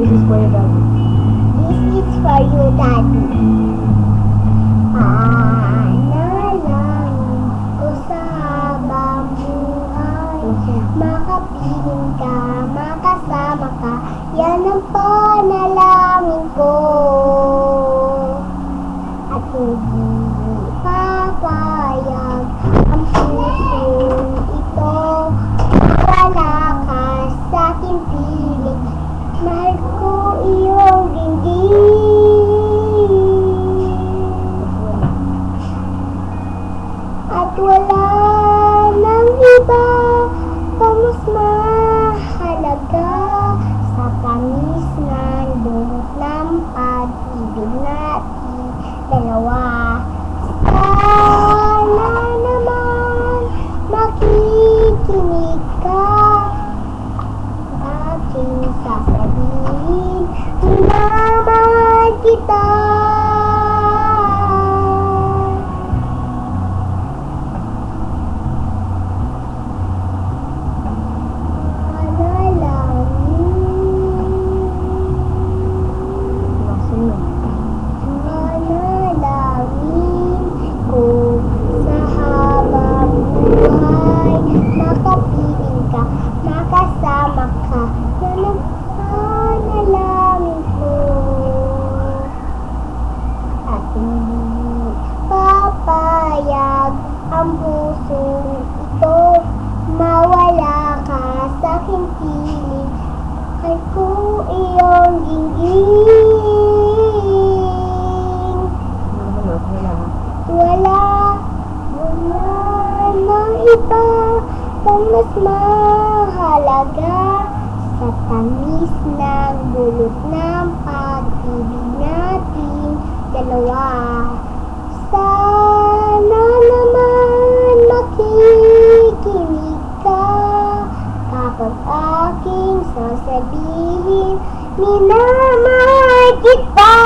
This is for your daddy. This is for you, Daddy. Panalangin ko sa habang buhay, makapiling ka, makasama ka, yan ang panalangin ko. At hindi papayag ang pusong ito, wala ka sa aking piling, mahal ko iyong dinggin. At wala nang iba pang mas mahalaga sa tamis ng dulot ng pag-ibig natin dalawa. Sana naman makikinig ka aking sasabihin, minamahal kita. Manalangin ko sa habang buhay, makapiling ka, makasama ka, yan ang panalangin ko. At hindi papayag ang pusong ito, mawala ka sa aking piling, kahit ko iyong dinggin. Wala nang iba pang mas mahalaga sa tamis ng dulot ng pag-ibig natin dalawa. Sana naman makikinig ka kapag aking sasabihin, minamahal kita.